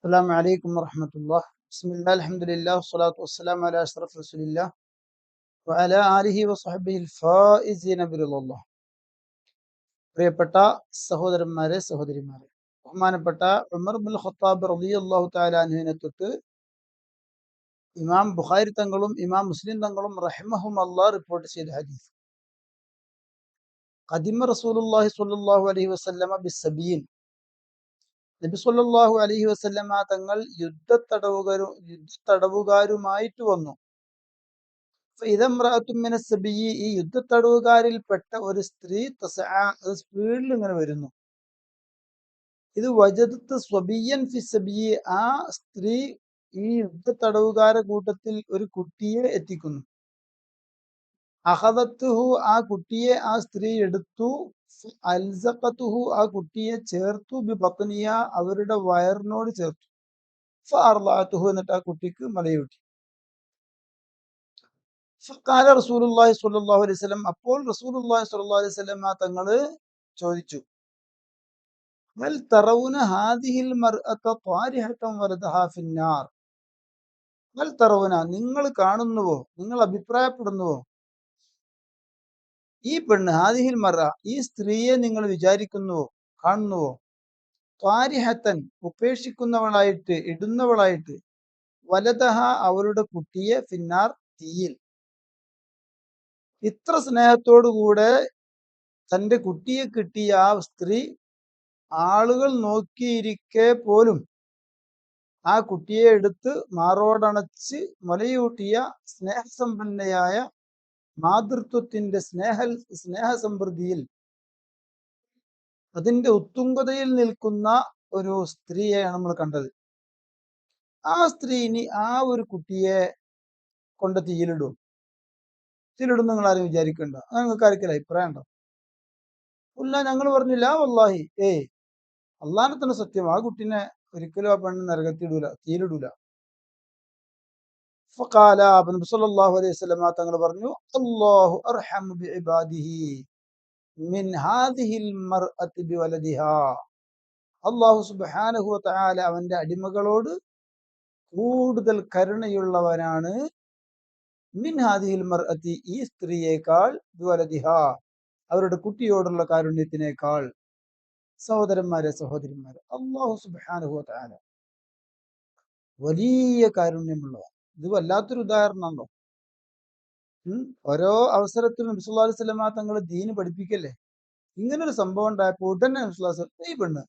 السلام عليكم ورحمة الله. بسم الله الحمد لله والصلاة والسلام على أشرف رسول الله وعلى آله وصحبه الفائزين برضا الله. പ്രിയപ്പെട്ട സഹോദരന്മാരെ സഹോദരിമാരെ, ബഹുമാനപ്പെട്ട ഉമർ ഇബ്നുൽ ഖത്താബ് റളിയല്ലാഹു തആല അൻഹുവിനെ തൊട്ട് ഇമാം ബുഖാരി തങ്ങളും ഇമാം മുസ്ലിം തങ്ങളും റഹിമഹുമല്ലാഹ് റിപ്പോർട്ട് ചെയ്ത ഹദീസ്. ഖദിമ റസൂലുള്ളാഹി സ്വല്ലല്ലാഹു അലൈഹി വസല്ലമ ബിസ്സബീൻ. നബി സല്ലല്ലാഹു അലൈഹി വസല്ലമ തങ്ങൾ യുദ്ധത്തടവുകാരുമായിട്ട് വന്നു. ഈ യുദ്ധത്തടവുകാരിൽപ്പെട്ട ഒരു സ്ത്രീ സ്പീഡിൽ ഇങ്ങനെ വരുന്നു. ഇത് വജദത്ത് സ്വബിയൻ ഫി സബിയി, ആ സ്ത്രീ ഈ യുദ്ധത്തടവുകാരെ കൂട്ടത്തിൽ ഒരു കുട്ടിയെ എത്തിക്കുന്നു. അഹദത്തുഹു, ആ കുട്ടിയെ ആ സ്ത്രീ എടുത്തു. അൽസഖത്തുഹു, ആ കുട്ടിയെ ചേർത്തു. ബി ബത്നിഹ, അവരുടെ വയറിനോട് ചേർത്തു. ഫഅർളഅതുഹു, എന്നിട്ട് ആ കുട്ടിക്ക് മലയൂട്ടി. ഫഖാല റസൂലുള്ളാഹി സ്വല്ലല്ലാഹു അലൈഹി വസല്ലം, അപ്പോൾ റസൂലുള്ളാഹി സ്വല്ലല്ലാഹു അലൈഹി വസല്ലം തങ്ങള് ചോദിച്ചു, ഹൽ തറൗന ഹാദിഹിൽ മർഅത ത്വാരിഹതൻ വലദഹാ ഫിന്നാർ. ഹൽ തറൗന, നിങ്ങൾ കാണുന്നുവോ, നിങ്ങൾ അഭിപ്രായപ്പെടുന്നുവോ, ഈ പെണ്ണ് ഹാദിഹിൽ മർഅ, ഈ സ്ത്രീയെ നിങ്ങൾ വിചാരിക്കുന്നുവോ, കാണുന്നുവോ, ത്വാരിഹത്തൻ, ഉപേക്ഷിക്കുന്നവളായിട്ട്, ഇടുന്നവളായിട്ട്, വലദഹ, അവരുടെ കുട്ടിയെ, ഫിന്നാർ, തീയിൽ. ഇത്ര സ്നേഹത്തോടുകൂടെ തന്റെ കുട്ടിയെ കിട്ടിയ ആ സ്ത്രീ ആളുകൾ നോക്കിയിരിക്കെ പോലും ആ കുട്ടിയെ എടുത്ത് മാറോടണച്ച് മുലയൂട്ടിയ സ്നേഹസമ്പന്നയായ മാതൃത്വത്തിന്റെ സ്നേഹസമൃദ്ധിയിൽ അതിന്റെ ഉത്തുംഗതയിൽ നിൽക്കുന്ന ഒരു സ്ത്രീയെയാണ് നമ്മൾ കണ്ടത്. ആ സ്ത്രീ ഇനി ആ ഒരു കുട്ടിയെ കൊണ്ട് തീയിലിടും നിങ്ങൾ ആരും വിചാരിക്കണ്ട. നിങ്ങൾക്ക് ആർക്കും അഭിപ്രായം ഉണ്ടോ? ഇല്ല, ഞങ്ങൾ പറഞ്ഞില്ല വല്ലാഹി, അള്ളാനെ തന്നെ സത്യം, ആ കുട്ടീനെ ഒരിക്കലും ആ പെണ്ണ് നരകത്തിടൂല, തീയിലിടൂല. ഫഖാല, നബി സല്ലല്ലാഹു അലൈഹി വസല്ലം തങ്ങൾ പറഞ്ഞു, അല്ലാഹു അർഹമു ബിഇബാദിഹി മിൻ ഹാദിഹിൽ മർഅതി ബിവലദിഹാ. അല്ലാഹു സുബ്ഹാനഹു വ തആല അവന്റെ അടിമകളോട് കൂടുതൽ കരുണയുള്ളവനാണ് മിൻ ഹാദിഹിൽ മർഅതി, ഈ സ്ത്രീയേക്കാൾ, ബിവലദിഹാ, അവരുടെ കുട്ടിയോടുള്ള കാരുണ്യത്തിനേക്കാൾ. സഹോദരന്മാരെ സഹോദരിമാരെ, അല്ലാഹു സുബ്ഹാനഹു വ തആല വലിയ കാരുണ്യമുള്ളവൻ. ഇത് വല്ലാത്തൊരു ഉദാഹരണമാണല്ലോ. ഓരോ അവസരത്തിലും നബി സല്ലല്ലാഹു അലൈഹി വസല്ലം തങ്ങൾ ദീന് പഠിപ്പിക്കല്ലേ. ഇങ്ങനൊരു സംഭവം ഉണ്ടായപ്പോൾ ഉടനെ നബി സല്ലല്ലാഹു അലൈഹി വസല്ലം, ഈ പെണ്ണ്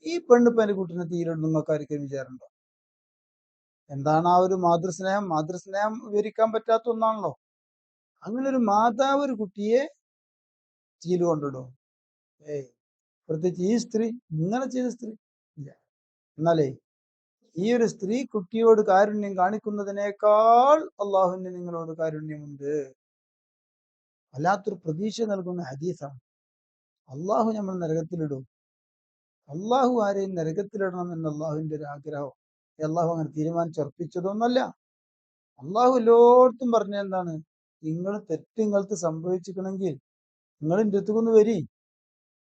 ഇപ്പൊ എന്റെ കുട്ടീനെ തീയിലിടും, നിങ്ങൾക്ക് ആർക്കും വിചാരമുണ്ടോ? എന്താണ് ആ ഒരു മാതൃസ്നേഹം? മാതൃസ്നേഹം വിവരിക്കാൻ പറ്റാത്ത ഒന്നാണല്ലോ. അങ്ങനെ ഒരു മാതാവ് ഒരു കുട്ടിയെ തീയിൽ കൊണ്ടിടും? പ്രത്യേകിച്ച് ഈ സ്ത്രീ, ഇങ്ങനെ ചെയ്ത സ്ത്രീ ഇല്ല. എന്നാലേ ഈ ഒരു സ്ത്രീ കുട്ടിയോട് കാരുണ്യം കാണിക്കുന്നതിനേക്കാൾ അള്ളാഹുവിന് നിങ്ങളോട് കാരുണ്യമുണ്ട്. വല്ലാത്തൊരു പ്രതീക്ഷ നൽകുന്ന ഹദീസാണ്. അള്ളാഹു നമ്മൾ നരകത്തിലിടും. അള്ളാഹു ആരെയും നരകത്തിലിടണം എന്ന അള്ളാഹുവിന്റെ ഒരു ആഗ്രഹം അള്ളാഹു അങ്ങനെ തീരുമാനിച്ചുറപ്പിച്ചതൊന്നല്ല. അള്ളാഹു എല്ലായിടത്തും പറഞ്ഞ എന്താണ്, നിങ്ങൾ തെറ്റിങ്ങൾക്ക് സംഭവിച്ചിരിക്കണമെങ്കിൽ നിങ്ങൾ എൻ്റെ അടുത്തേക്കൊന്ന് വരി,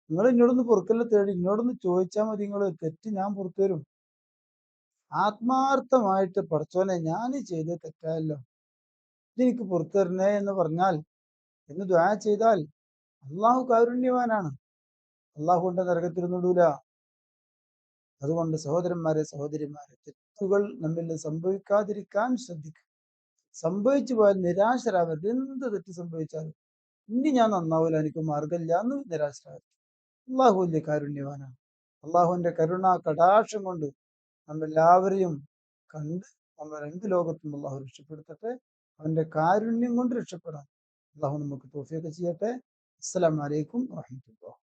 നിങ്ങൾ എന്നോടൊന്ന് പൊറുക്കല്ല തേടി, എന്നോടൊന്ന് ചോദിച്ചാൽ മതി, നിങ്ങൾ തെറ്റ് ഞാൻ പുറത്തു തരും. ആത്മാർത്ഥമായിട്ട് പടച്ചോനെ ഞാൻ ചെയ്ത തെറ്റായല്ലോ, ഇതെനിക്ക് പുറത്തു തരണേ എന്ന് പറഞ്ഞാൽ, എന്ന് ദുആ ചെയ്താൽ അള്ളാഹു കാരുണ്യവാനാണ്. അള്ളാഹു കൊണ്ട് നരകത്തിരുന്നിടൂല. അതുകൊണ്ട് സഹോദരന്മാരെ സഹോദരിമാരെ, തെറ്റുകൾ നമ്മിൽ സംഭവിക്കാതിരിക്കാൻ ശ്രദ്ധിക്കുക. സംഭവിച്ചു പോയാൽ നിരാശരാവരുത്. എന്ത് തെറ്റ് സംഭവിച്ചാലും ഇനി ഞാൻ നന്നാവില്ല, എനിക്ക് മാർഗമില്ല എന്ന് നിരാശരാവരുത്. അള്ളാഹു വലിയ കാരുണ്യവാനാണ്. അള്ളാഹുവിന്റെ കരുണ കടാക്ഷം കൊണ്ട് നമ്മെല്ലാവരെയും കണ്ട് നമ്മൾ എന്ത് ലോകത്തും അള്ളാഹു രക്ഷപ്പെടുത്തട്ടെ. അവന്റെ കാരുണ്യം കൊണ്ട് രക്ഷപ്പെടാൻ അള്ളാഹു നമുക്ക് തൗഫീഖ് ചെയ്യട്ടെ. അസ്സലാമു അലൈക്കും വറഹ്മത്തുള്ളാഹി.